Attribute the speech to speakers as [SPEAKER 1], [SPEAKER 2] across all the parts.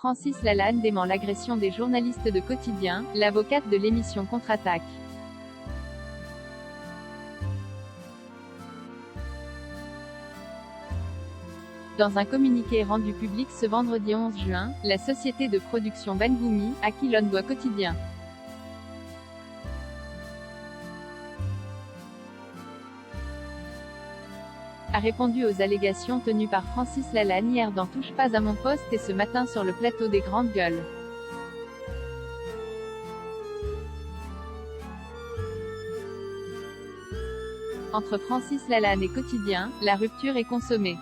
[SPEAKER 1] Francis Lalanne dément l'agression des journalistes de Quotidien, l'avocate de l'émission contre-attaque. Dans un communiqué rendu public ce vendredi 11 juin, la société de production Ben-Gumi, à qui l'on doit Quotidien, a répondu aux allégations tenues par Francis Lalanne hier dans Touche pas à mon poste et ce matin sur le plateau des Grandes Gueules. Entre Francis Lalanne et Quotidien, la rupture est consommée.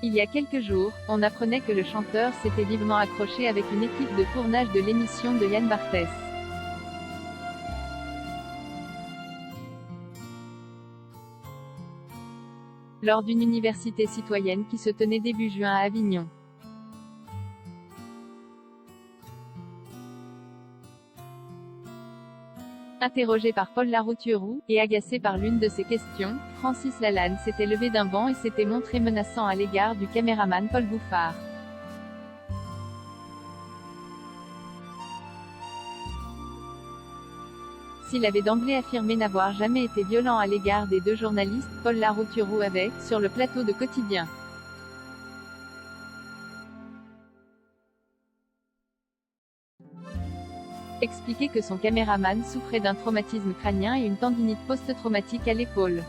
[SPEAKER 1] Il y a quelques jours, on apprenait que le chanteur s'était vivement accroché avec une équipe de tournage de l'émission de Yann Barthès. Lors d'une université citoyenne qui se tenait début juin à Avignon. Interrogé par Paul Larouturou, et agacé par l'une de ses questions, Francis Lalanne s'était levé d'un banc et s'était montré menaçant à l'égard du caméraman Paul Bouffard. S'il avait d'emblée affirmé n'avoir jamais été violent à l'égard des deux journalistes, Paul Larouturou avait, sur le plateau de Quotidien, expliqué que son caméraman souffrait d'un traumatisme crânien et une tendinite post-traumatique à l'épaule.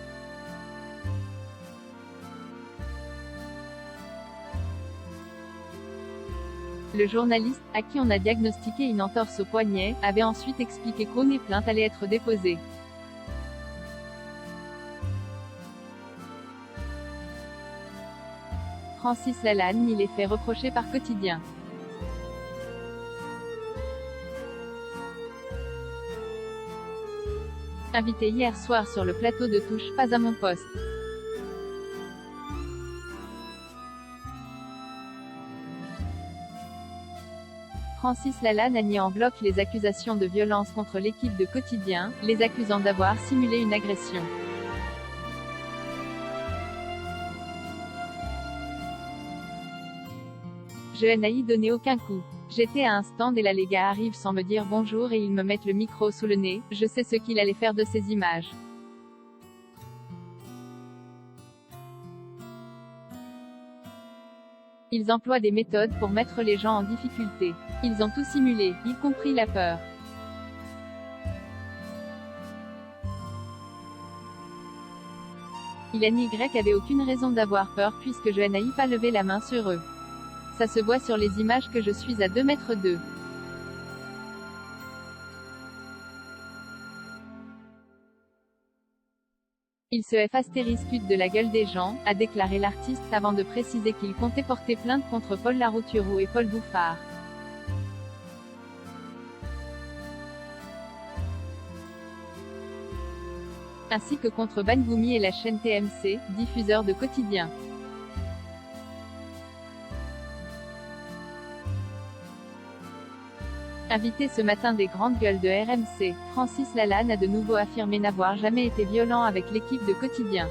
[SPEAKER 1] Le journaliste, à qui on a diagnostiqué une entorse au poignet, avait ensuite expliqué qu'aucune plainte allait être déposée. Francis Lalanne nie les faits reprochés par Quotidien. Invité hier soir sur le plateau de Touche pas à mon poste. Francis Lalanne a nié en bloc les accusations de violence contre l'équipe de Quotidien, les accusant d'avoir simulé une agression. Je n'ai donné aucun coup. J'étais à un stand et là les gars arrivent sans me dire bonjour et ils me mettent le micro sous le nez, je sais ce qu'il allait faire de ces images. Ils emploient des méthodes pour mettre les gens en difficulté. Ils ont tout simulé, y compris la peur. Il NY avait aucune raison d'avoir peur puisque je n'ai pas levé la main sur eux. Ça se voit sur les images que je suis à 2 mètres d'eux. Il se f*** de la gueule des gens, a déclaré l'artiste avant de préciser qu'il comptait porter plainte contre Paul Larouturou et Paul Bouffard. Ainsi que contre Ben-Gumi et la chaîne TMC, diffuseur de Quotidien. Invité ce matin des Grandes Gueules de RMC, Francis Lalanne a de nouveau affirmé n'avoir jamais été violent avec l'équipe de Quotidien.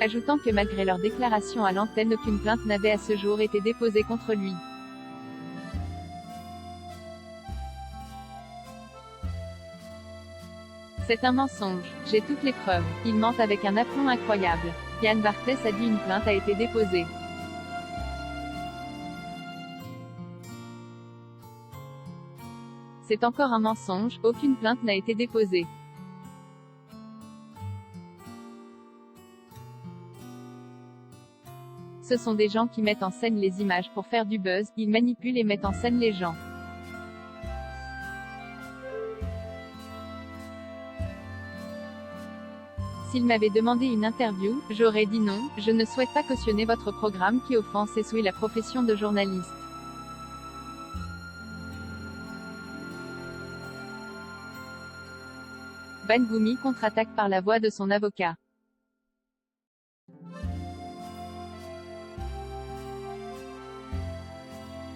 [SPEAKER 1] Ajoutant que malgré leur déclaration à l'antenne aucune plainte n'avait à ce jour été déposée contre lui. C'est un mensonge. J'ai toutes les preuves. Ils mentent avec un aplomb incroyable. Yann Barthès a dit une plainte a été déposée. C'est encore un mensonge, aucune plainte n'a été déposée. Ce sont des gens qui mettent en scène les images pour faire du buzz, ils manipulent et mettent en scène les gens. S'il m'avait demandé une interview, j'aurais dit non, je ne souhaite pas cautionner votre programme qui offense et souille la profession de journaliste. Ben-Gumi contre-attaque par la voix de son avocat.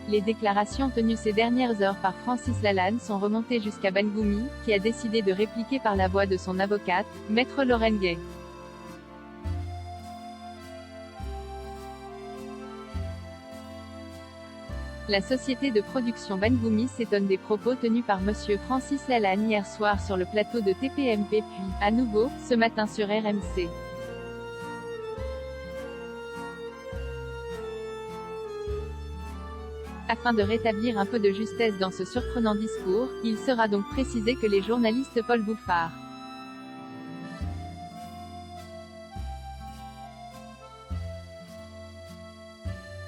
[SPEAKER 1] Les déclarations tenues ces dernières heures par Francis Lalanne sont remontées jusqu'à Bengoumi, qui a décidé de répliquer par la voix de son avocate, Maître Lorraine Gay. La société de production Bengoumi s'étonne des propos tenus par Monsieur Francis Lalanne hier soir sur le plateau de TPMP puis, à nouveau, ce matin sur RMC. Afin de rétablir un peu de justesse dans ce surprenant discours, il sera donc précisé que les journalistes Paul Bouffard,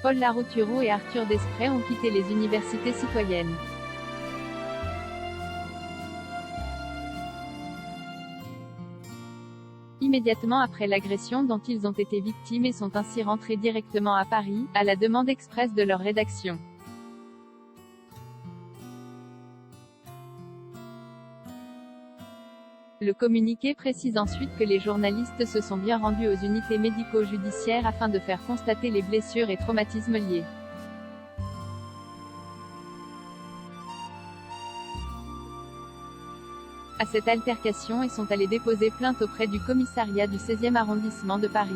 [SPEAKER 1] Paul Larouturou et Arthur Desprez ont quitté les universités citoyennes. Immédiatement après l'agression dont ils ont été victimes et sont ainsi rentrés directement à Paris, à la demande expresse de leur rédaction. Le communiqué précise ensuite que les journalistes se sont bien rendus aux unités médico-judiciaires afin de faire constater les blessures et traumatismes liés. À cette altercation et sont allés déposer plainte auprès du commissariat du 16e arrondissement de Paris.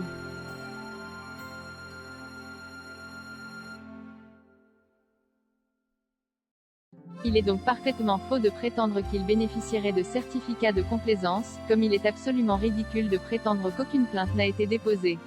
[SPEAKER 1] Il est donc parfaitement faux de prétendre qu'ils bénéficieraient de certificats de complaisance, comme il est absolument ridicule de prétendre qu'aucune plainte n'a été déposée.